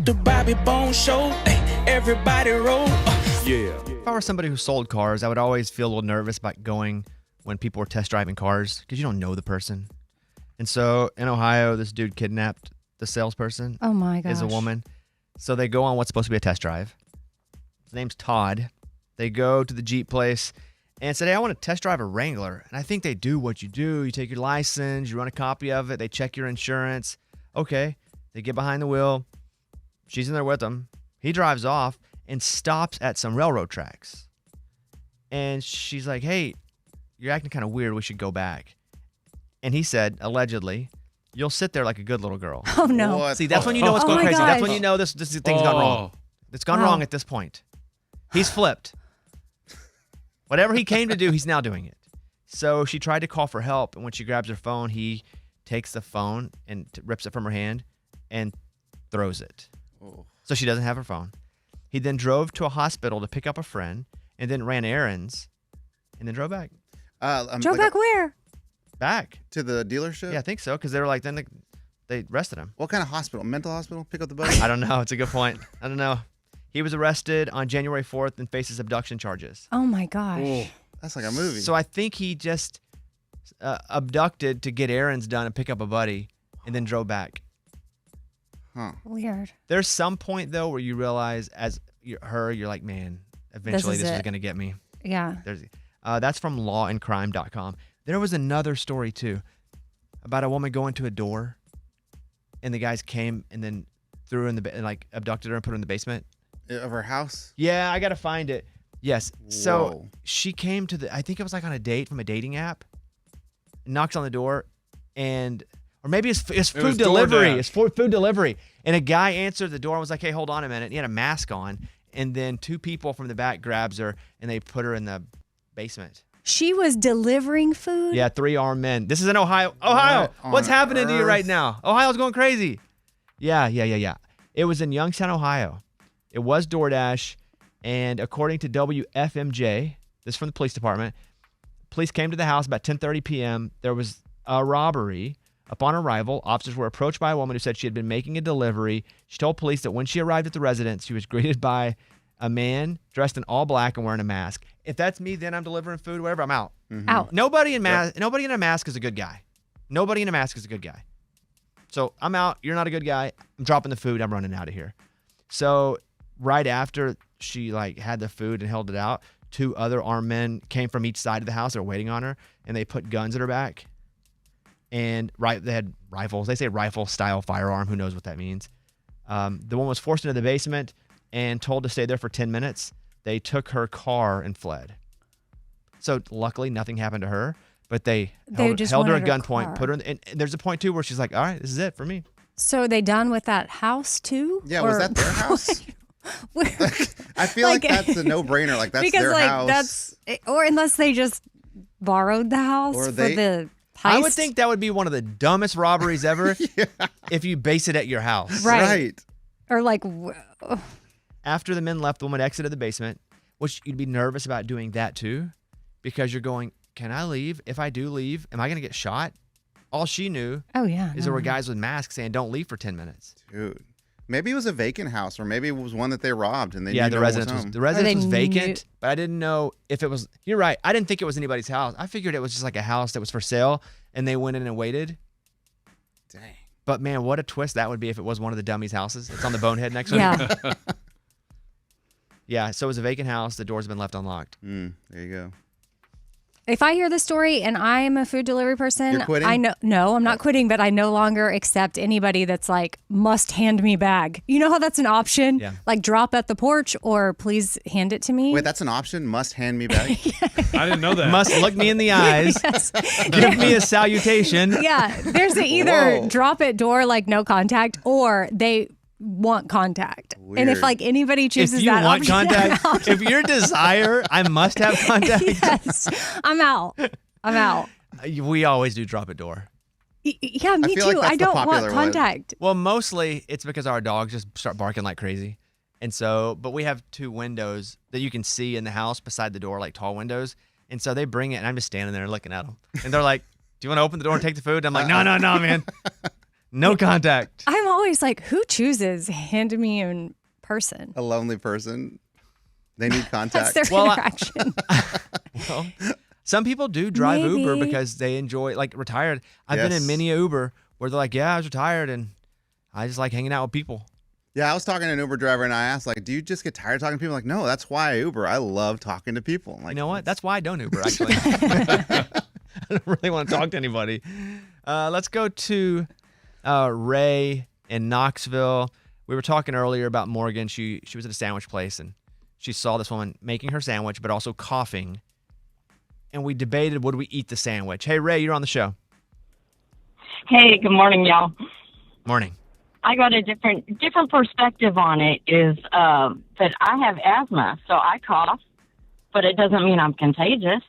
The Bobby Bone Show, everybody roll. Yeah. If I were somebody who sold cars, I would always feel a little nervous about going when people were test driving cars because you don't know the person. And so in Ohio, this dude kidnapped the salesperson. Oh my gosh. Is a woman. So they go on what's supposed to be a test drive. His name's Todd. They go to the Jeep place and said, hey, I want to test drive a Wrangler. And I think they do what you do. You take your license, you run a copy of it, they check your insurance. Okay. They get behind the wheel. She's in there with him. He drives off and stops at some railroad tracks. And she's like, hey, you're acting kind of weird. We should go back. And he said, allegedly, you'll sit there like a good little girl. Oh, no. What? See, that's when you know what's Oh going my crazy. gosh. That's when you know this thing's gone wrong. It's gone Wow. wrong at this point. He's flipped. Whatever he came to do, he's now doing it. So she tried to call for help, and when she grabs her phone, he takes the phone and rips it from her hand and throws it. Oh. So she doesn't have her phone. He then drove to a hospital to pick up a friend and then ran errands and then drove back. Drove back where? Back. To the dealership? Yeah, I think so, because they were like, then they arrested him. What kind of hospital? Mental hospital? Pick up the buddy? I don't know. It's a good point. I don't know. He was arrested on January 4th and faces abduction charges. Oh my gosh. Oh, that's like a movie. So I think he just abducted to get errands done and pick up a buddy and then drove back. Huh. Weird. There's some point, though, where you realize you're like, man, eventually this is going to get me. Yeah. That's from lawandcrime.com. There was another story, too, about a woman going to a door and the guys came and then threw her in the like abducted her and put her in the basement. Of her house? Yeah, I got to find it. Yes. So Whoa. she came to I think it was like on a date from a dating app, knocks on the door, or maybe it's food delivery. DoorDash. It's food delivery. And a guy answered the door and was like, hey, hold on a minute. He had a mask on. And then two people from the back grabs her and they put her in the basement. She was delivering food? Yeah, 3 armed men. This is in Ohio. Ohio, what's on happening to you earth? right now? Ohio's going crazy. Yeah. It was in Youngstown, Ohio. It was DoorDash. And according to WFMJ, this is from the police department, police came to the house about 10:30 p.m. There was a robbery. Upon arrival, officers were approached by a woman who said she had been making a delivery. She told police that when she arrived at the residence, she was greeted by a man dressed in all black and wearing a mask. If that's me, then I'm delivering food, whatever, I'm out. Out. Nobody in a mask is a good guy. Nobody in a mask is a good guy. So I'm out. You're not a good guy. I'm dropping the food. I'm running out of here. So right after she had the food and held it out, 2 other armed men came from each side of the house. They were waiting on her, and they put guns at her back. And they had rifles. They say rifle-style firearm. Who knows what that means? The woman was forced into the basement and told to stay there for 10 minutes. They took her car and fled. So luckily, nothing happened to her. But they held her at gunpoint, car. put her in. And there's a point, too, where she's like, all right, this is it for me. So are they done with that house, too? Yeah, was that their house? Where- I feel like that's a no-brainer. Like, that's because their like house. or unless they just borrowed the house Or for they- the heist. I would think that would be one of the dumbest robberies ever if you base it at your house. Right. Or like, After the men left, the woman exited the basement, which you'd be nervous about doing that too, because you're going, can I leave? If I do leave, am I going to get shot? All she knew oh yeah, is there were guys with masks saying, don't leave for 10 minutes. Dude. Maybe it was a vacant house, or maybe it was one that they robbed and they Yeah, knew the no one residence was was home. vacant, but I didn't know if it was. You're right. I didn't think it was anybody's house. I figured it was just like a house that was for sale, and they went in and waited. Dang. But man, what a twist that would be if it was one of the dummies' houses. It's on the Bonehead next Yeah. week. Yeah, so it was a vacant house. The doors have been left unlocked. There you go. If I hear the story and I am a food delivery person, You're quitting? I know no, I'm not quitting, but I no longer accept anybody that's like must hand me bag. You know how that's an option? Yeah. Like drop at the porch or please hand it to me. Wait, that's an option? Must hand me back? I didn't know that. Must look me in the eyes. Yes. Give me a salutation. Yeah, there's either Whoa. drop at door like no contact or they want contact. And if Weird. like anybody chooses If you that want option, I'm contact, out. if your desire, I must have contact. Yes, I'm out. I'm out. We always do drop at door. Yeah, me feel like too. that's I the don't want popular one. contact. Well, mostly it's because our dogs just start barking like crazy. And so, but we have 2 windows that you can see in the house beside the door, like tall windows. And so they bring it, and I'm just standing there looking at them. And they're like, do you want to open the door and take the food? And I'm like, no, man. No contact. I'm always like, who chooses hand me in person? A lonely person. They need contact. That's their interaction. Well, some people do drive Uber Maybe. because they enjoy, like retired. I've been in Yes. many a Uber where they're like, yeah, I was retired and I just like hanging out with people. Yeah, I was talking to an Uber driver and I asked, like, do you just get tired of talking to people? Like, no, that's why I Uber. I love talking to people. I'm like, You know what? That's why I don't Uber, actually. I don't really want to talk to anybody. Let's go to Ray in Knoxville. We were talking earlier about Morgan. She was at a sandwich place, and she saw this woman making her sandwich, but also coughing. And we debated, would we eat the sandwich? Hey, Ray, you're on the show. Hey, good morning, y'all. Morning. I got a different perspective on it is that I have asthma, so I cough, but it doesn't mean I'm contagious.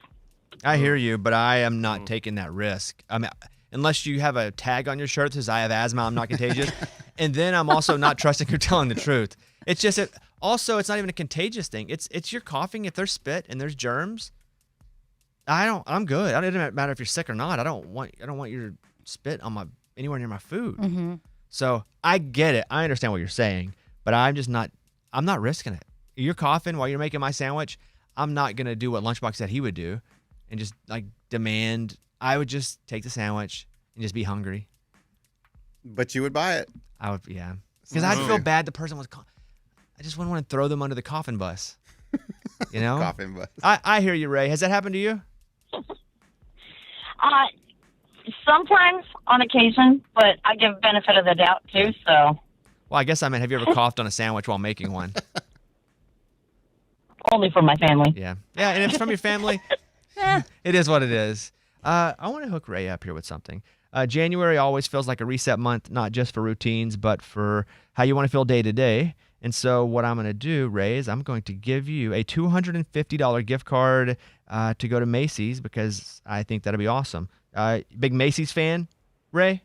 I hear you, but I am not taking that risk. I mean, unless you have a tag on your shirt that says I have asthma, I'm not contagious. And then I'm also not trusting you're telling the truth. It's just also it's not even a contagious thing. It's your coughing. If there's spit and there's germs, I'm good. It doesn't matter if you're sick or not. I don't want your spit on anywhere near my food. Mm-hmm. So I get it. I understand what you're saying, but I'm not risking it. You're coughing while you're making my sandwich. I'm not going to do what Lunchbox said he would do and just like demand. I would just take the sandwich and just be hungry. but you would buy it. I would, yeah. Because I'd feel bad the person was I just wouldn't want to throw them under the coffin bus. You know? Coffin bus. I hear you, Ray. Has that happened to you? Sometimes, on occasion, but I give benefit of the doubt too. So Well, I guess I meant, have you ever coughed on a sandwich while making one? only for my family. Yeah. Yeah, and if it's from your family, it is what it is. I want to hook Ray up here with something. January always feels like a reset month, not just for routines, but for how you want to feel day to day. And so what I'm going to do, Ray, is I'm going to give you a $250 gift card to go to Macy's because I think that'll be awesome. Big Macy's fan, Ray?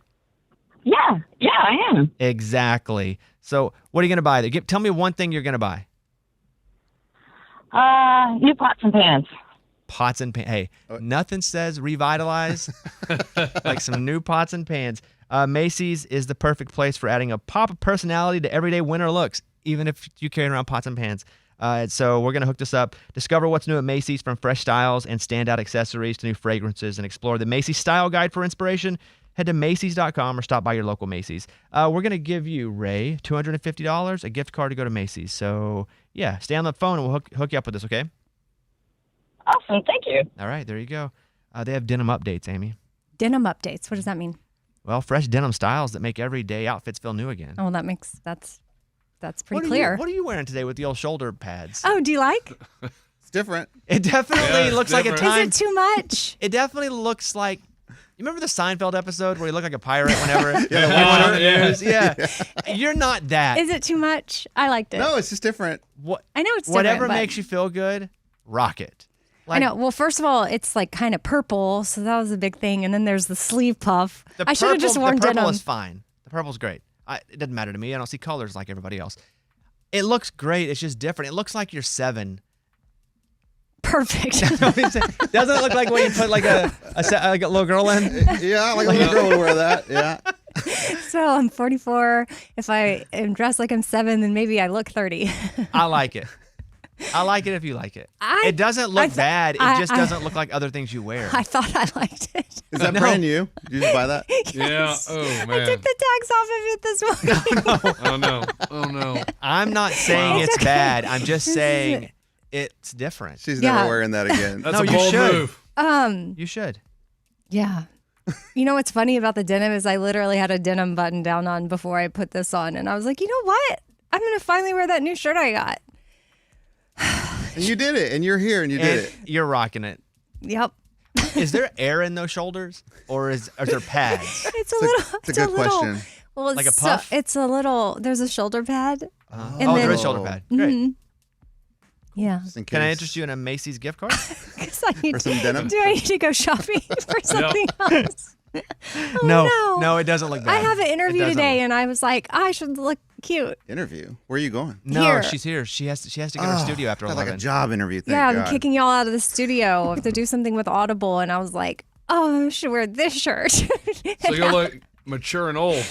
Yeah, I am. Exactly. So what are you going to buy there? Tell me one thing you're going to buy. New pots and pans. Pots and pans. Hey, nothing says revitalize like some new pots and pans. Macy's is the perfect place for adding a pop of personality to everyday winter looks, even if you carry around pots and pans. So we're going to hook this up. Discover what's new at Macy's, from fresh styles and standout accessories to new fragrances, and explore the Macy's Style Guide for inspiration. Head to Macy's.com or stop by your local Macy's. We're going to give you, Ray, $250, a gift card to go to Macy's. So, yeah, stay on the phone and we'll hook you up with this, okay? Awesome, thank you. All right, there you go. They have denim updates, Amy. Denim updates. What does that mean? Well, fresh denim styles that make everyday outfits feel new again. Oh, that's pretty clear. What are you wearing today with the old shoulder pads? Oh, do you like? It's different. It definitely looks like a time. Is it too much? It definitely looks like. You remember the Seinfeld episode where you look like a pirate whenever Yeah. You're not that. Is it too much? I liked it. No, it's just different. I know it's Whatever different, but- makes you feel good, rock it. I know. Well, first of all, it's like kind of purple, so that was a big thing. And then there's the sleeve puff. I should have just worn the purple denim. is fine. The purple's great. It doesn't matter to me. I don't see colors like everybody else. It looks great. It's just different. It looks like you're 7. Perfect. Doesn't it look like what you put like a little girl in? Yeah, like a little girl would wear that. Yeah. So I'm 44. If I am dressed like I'm 7, then maybe I look 30. I like it. I like it if you like it. It doesn't look bad. It just doesn't look like other things you wear. I thought I liked it. Is that brand new? Did you just buy that? Yes. Yeah. Oh, man. I took the tags off of it this morning. Oh, no. I'm not saying it's bad. I'm just saying it's different. She's Yeah. never wearing that again. That's No, a you bold should. move. You should. Yeah. You know what's funny about the denim is I literally had a denim button down on before I put this on. And I was like, you know what? I'm going to finally wear that new shirt I got. And you did it, and you're here, and you did it. You're rocking it. Yep. Is there air in those shoulders, or is there pads? It's a little. It's a good question. Well, it's Like a puff? it's a little. There's a shoulder pad. And There then- is shoulder pad. Great. Yeah. Just in case. Can I interest you in a Macy's gift card? 'Cause I need For some denim? Do I need to go shopping for something else? Oh, No, it doesn't look bad. I have an It interview doesn't today, look- and I was like, I should look cute. Interview. Where are you going? No, Here. she's here. She has to get her studio after Got 11. like a job interview. Thank Yeah, God. I'm kicking y'all out of the studio. I have to do something with Audible, and I was like, oh, I should wear this shirt. So you'll Mature and old.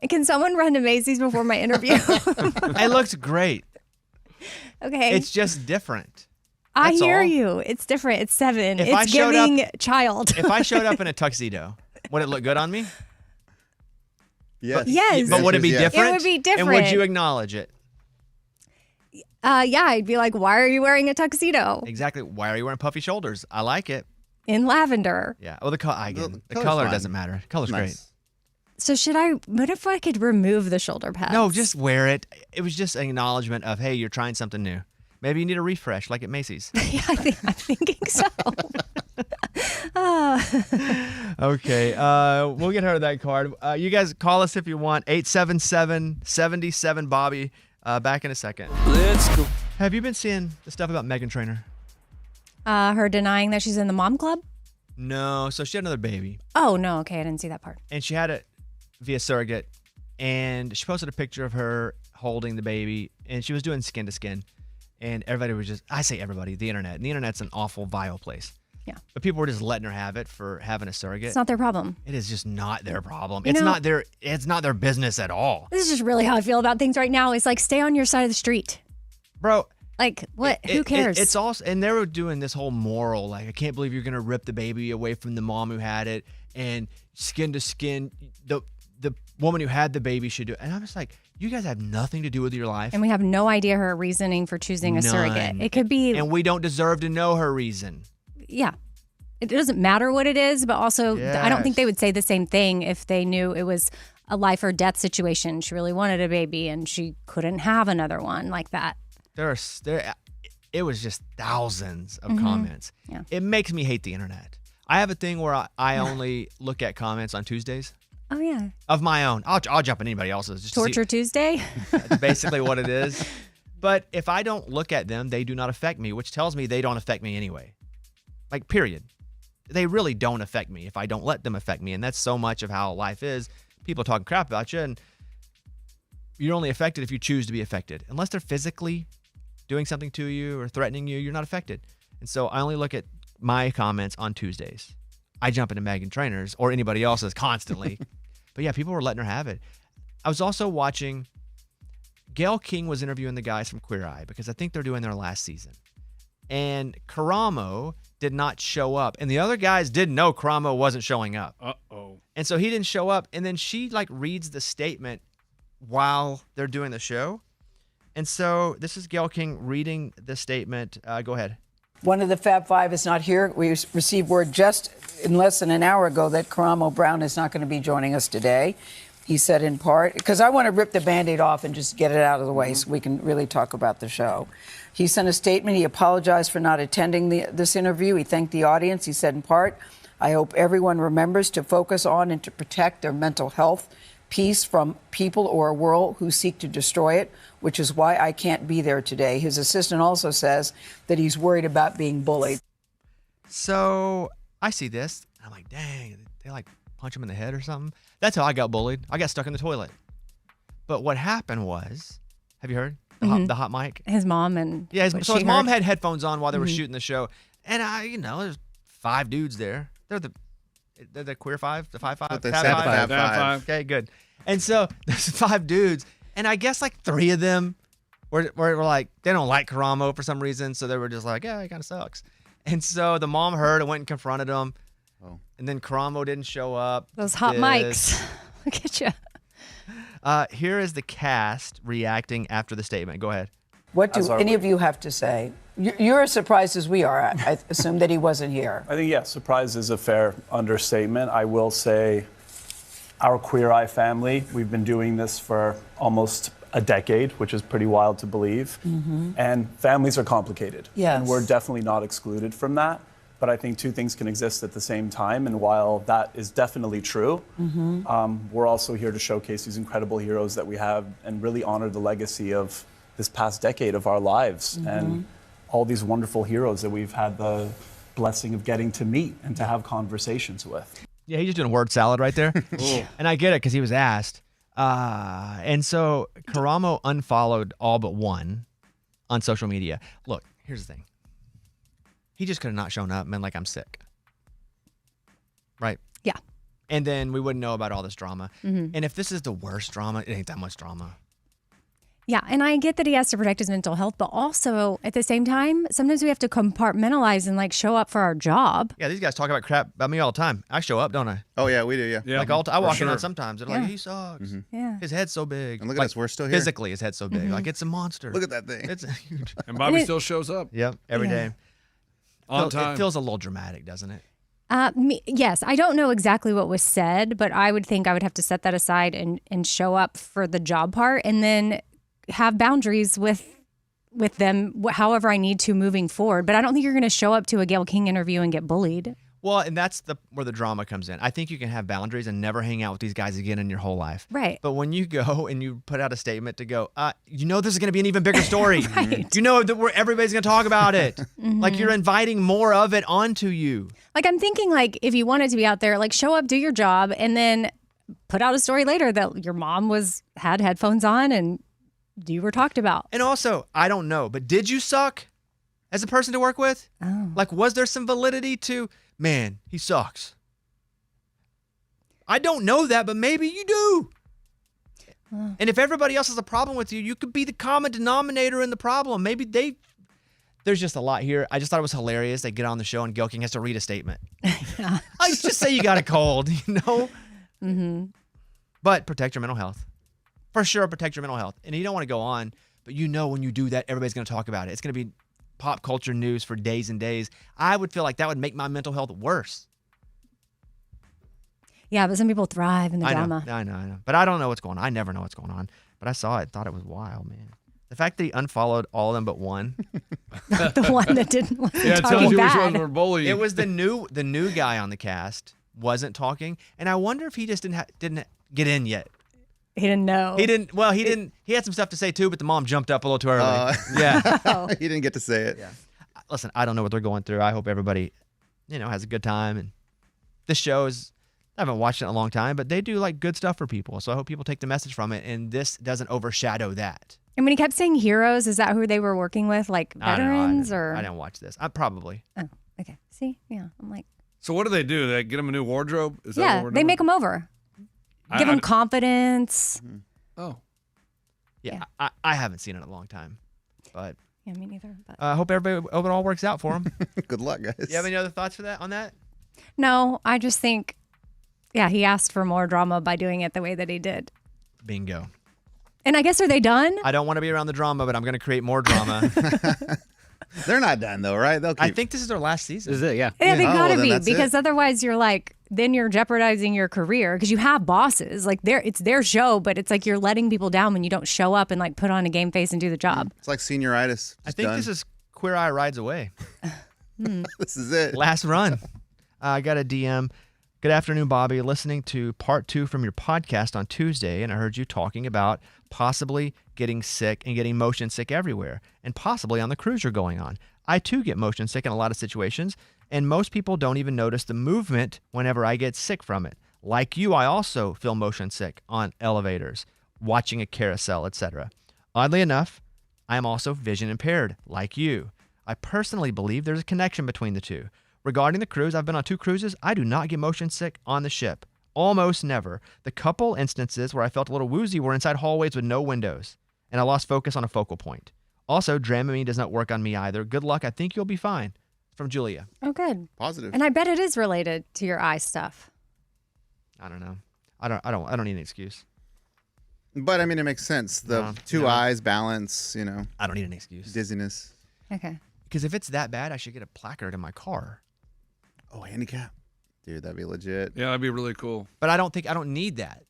Can someone run to Macy's before my interview? It looks great. Okay. It's just different. I That's hear all. you. It's different. It's 7. If I It's showed giving child. If I showed up in a tuxedo, would it look good on me? Yes. Yes. But would it be Yes. different? It would be And would different. you acknowledge it? Yeah, I'd be like, why are you wearing a tuxedo Exactly. Why are you wearing puffy shoulders? I like it. in lavender? Yeah. Oh, the color's color fine. doesn't matter. Color's great. Nice. So what if I could remove the shoulder pads? No, just wear it. It was just an acknowledgement of, hey, you're trying something new. Maybe you need a refresh, like at Macy's. Yeah, I'm thinking so. Okay, we'll get her that card. You guys call us if you want. 877-77-Bobby. Back in a second. Let's go. Have you been seeing the stuff about Meghan Trainor? Her denying that she's in the mom club? No. So she had another baby, Oh, no. Okay, I didn't see that part. and she had it via surrogate, and she posted a picture of her holding the baby, and she was doing skin to skin, and everybody was just, I say everybody, the internet, and the internet's an awful, vile place. Yeah. But people were just letting her have it for having a surrogate. It's not their problem. It is just not their problem. You It's know- not their business at all. This is just really how I feel about things right now. It's like, stay on your side of the street. Bro, Like, what? Who cares? It's also, and they were doing this whole moral, like, I can't believe you're gonna rip the baby away from the mom who had it, and skin to skin, the woman who had the baby should do it. And I'm just like, you guys have nothing to do with your life. And we have no idea her reasoning for choosing a surrogate. None. It could be, And we don't deserve to know her reason. yeah. It doesn't matter what it is, but also I don't think Yes. they would say the same thing if they knew it was a life or death situation. She really wanted a baby and she couldn't have another one like that. It was just thousands of comments. Yeah. It makes me hate the internet. I have a thing where I only look at comments on Tuesdays Oh, yeah. of my own. I'll jump on anybody else's. Just to see- Torture Tuesday? That's basically what it is. But if I don't look at them, they do not affect me, which tells me they don't affect me anyway. Like, period. They really don't affect me if I don't let them affect me. And that's so much of how life is. People talking crap about you, and you're only affected if you choose to be affected. Unless they're physically doing something to you or threatening you, you're not affected. And so I only look at my comments on Tuesdays. I jump into Meghan Trainor's or anybody else's constantly. But yeah, people were letting her have it. I was also watching, Gayle King was interviewing the guys from Queer Eye because I think they're doing their last season. And Karamo did not show up. And the other guys didn't know Karamo wasn't showing up. Uh-oh. And so he didn't show up. And then she reads the statement while they're doing the show. And so this is Gayle King reading the statement. Go ahead. One of the Fab Five is not here. We received word just in less than an hour ago that Karamo Brown is not going to be joining us today. He said in part, because I want to rip the Band-Aid off and just get it out of the way so we can really talk about the show. He sent a statement. He apologized for not attending this interview. He thanked the audience. He said in part, I hope everyone remembers to focus on and to protect their mental health, peace from people or a world who seek to destroy it, which is why I can't be there today. His assistant also says that he's worried about being bullied. So I see this. And I'm like, dang, they punch him in the head or something. That's how I got bullied. I got stuck in the toilet. But what happened was, have you heard the hot mic? His mom and Yeah, what so she his mom heard. had headphones on while they were shooting the show. And there's 5 dudes there. They're the queer 5, the 5-5, What they Fab said, Five? Fab Fab Five. Okay, good. And so there's 5 dudes, and I guess 3 of them were like, they don't like Karamo for some reason, so they were just like, yeah, it kind of sucks. And so the mom heard and went and confronted him. Oh. And then Karamo didn't show up. Those hot This- mics. Look at you. Here is the cast reacting after the statement. Go ahead. What do any of you have to say? You're as surprised as we are, I assume, that he wasn't here. I think, yeah, surprise is a fair understatement. I will say our Queer Eye family, we've been doing this for almost a decade, which is pretty wild to believe. And families are complicated. Yes. And we're definitely not excluded from that. But I think 2 things can exist at the same time. And while that is definitely true, we're also here to showcase these incredible heroes that we have and really honor the legacy of this past decade of our lives and all these wonderful heroes that we've had the blessing of getting to meet and to have conversations with. Yeah, he's just doing a word salad right there. And I get it because he was asked. And so Karamo unfollowed all but one on social media. Look, here's the thing. He just could have not shown up and been like, I'm sick. Right? Yeah. And then we wouldn't know about all this drama. And if this is the worst drama, it ain't that much drama. Yeah, and I get that he has to protect his mental health, but also at the same time, sometimes we have to compartmentalize and like show up for our job. Yeah, these guys talk about crap about me all the time. I show up, don't I? Oh yeah, we do. Yeah. Yeah, Like I walk in sure. on sometimes. They're like, he sucks. Yeah. His head's so big. And look at Like, us, we're still here. Physically, his head's so big. Like it's a monster. Look at that thing. It's huge. And Bobby And it- still shows up Yep, every day. on time. It feels a little dramatic, doesn't it? Yes, I don't know exactly what was said, but I would think I would have to set that aside and show up for the job part, and then have boundaries with them, however I need to moving forward. But I don't think you're going to show up to a Gayle King interview and get bullied. Well, and that's where the drama comes in. I think you can have boundaries and never hang out with these guys again in your whole life. Right. But when you go and you put out a statement to go, you know this is going to be an even bigger story. Right. You know that everybody's going to talk about it. Like you're inviting more of it onto you. Like I'm thinking, like if you wanted to be out there, like show up, do your job, and then put out a story later that your mom had headphones on and you were talked about. And also, I don't know, but did you suck as a person to work with? Oh. Like, was there some validity to, man, he sucks? I don't know that, but maybe you do. And if everybody else has a problem with you, you could be the common denominator in the problem. Maybe there's just a lot here. I just thought it was hilarious. They get on the show and Gayle King has to read a statement. I just say you got a cold, you know? Mm-hmm. But protect your mental health. For sure, protect your mental health. And you don't want to go on, but you know when you do that, everybody's going to talk about it. It's going to be pop culture news for days and days. I would feel like that would make my mental health worse. Yeah, but some people thrive in the drama. I know. But I don't know what's going on. I never know what's going on. But I saw it, thought it was wild, man. The fact that he unfollowed all of them but one. The one that wasn't Yeah, it tells talking you which bad. ones were bullying. It was the new guy on the cast wasn't talking, and I wonder if he just didn't get in yet. He didn't know. He didn't. Well, he didn't. He had some stuff to say too, but the mom jumped up a little too early. Yeah. He didn't get to say it. Yeah. Listen, I don't know what they're going through. I hope everybody, has a good time. And this show is, I haven't watched it in a long time, but they do like good stuff for people. So I hope people take the message from it, and this doesn't overshadow that. And when he kept saying heroes, is that who they were working with, like I don't know. veterans or? I didn't watch this. I probably. Oh, okay. See, yeah, I'm like, So what do? They get him a new wardrobe? Is that yeah, what we're they doing? make him over, give him confidence. Oh. Yeah. I haven't seen it in a long time, but Yeah, me neither. But I hope it all works out for him. Good luck, guys. You have any other thoughts on that? no, I just think, yeah, he asked for more drama by doing it the way that he did. Bingo. And I guess, are they done? I don't want to be around the drama, but I'm going to create more drama. They're not done though, right? They'll keep. I think this is their last season. Is it? Yeah. Yeah, they Oh, gotta well, then be, that's it. because otherwise you're like, then you're jeopardizing your career because you have bosses. Like it's their show, but it's like you're letting people down when you don't show up and like put on a game face and do the job. It's like senioritis. I think this is Queer Eye Rides Away. This is it. Last run. I got a DM. Good afternoon, Bobby. Listening to part 2 from your podcast on Tuesday, and I heard you talking about possibly getting sick and getting motion sick everywhere, and possibly on the cruise you're going on. I too get motion sick in a lot of situations, and most people don't even notice the movement whenever I get sick from it. Like you, I also feel motion sick on elevators, watching a carousel, etc. Oddly enough, I am also vision impaired, like you. I personally believe there's a connection between the two. Regarding the cruise, I've been on 2 cruises. I do not get motion sick on the ship. Almost never. The couple instances where I felt a little woozy were inside hallways with no windows, and I lost focus on a focal point. Also, Dramamine does not work on me either. Good luck. I think you'll be fine. From Julia. Oh, good. Positive. And I bet it is related to your eye stuff. I don't know. I don't need an excuse. But I mean, it makes sense. The No, two no. eyes, balance, I don't need an excuse. dizziness. Okay. Because if it's that bad, I should get a placard in my car. Oh, handicap. Dude, that'd be legit. Yeah, that'd be really cool. But I don't need that.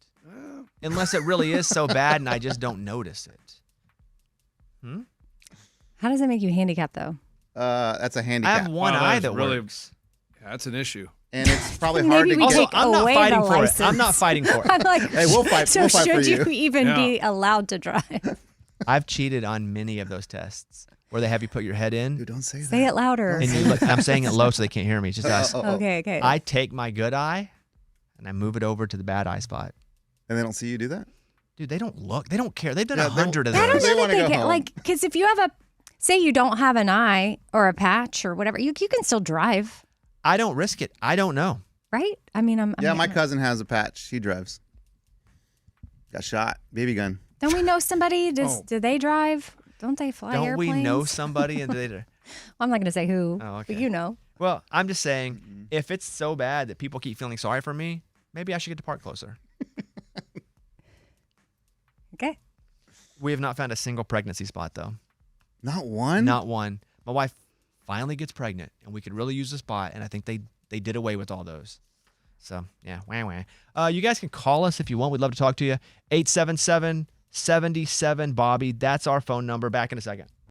Unless it really is so bad and I just don't notice it. How does that make you handicapped though? That's a I handicap. have one Wow, eye that's that really- works. Yeah, that's an issue. And it's probably hard Maybe to we get. Also, take I'm not away fighting the for it. I'm license. not fighting for it. I'm like, Hey, we'll fight. So We'll fight for should you you. even Yeah. be allowed to drive? I've cheated on many of those tests where they have you put your head in. Dude, don't say that. Say it louder. And you look, I'm saying it low so they can't hear me. It's just us. Okay. I take my good eye and I move it over to the bad eye spot. And they don't see you do that? Dude, they don't look. They don't care. They've done Yeah, 100 of I don't those. They know that wanna they go can, home. like, because if you have say you don't have an eye or a patch or whatever, you can still drive. I don't risk it. I don't know. right? I mean, Yeah, my cousin has a patch. He drives. Got shot. BB gun. Don't we know somebody? Do they drive? Don't they fly Don't airplanes? we know somebody? And they, Well, I'm not going to say who, Oh, okay. but you know. well, I'm just saying, if it's so bad that people keep feeling sorry for me, maybe I should get to park closer. Okay. We have not found a single pregnancy spot, though. Not one? Not one. My wife finally gets pregnant, and we could really use a spot, and I think they did away with all those. So, yeah, wah. You guys can call us if you want. We'd love to talk to you. 877-77-BOBBY. That's our phone number. Back in a second.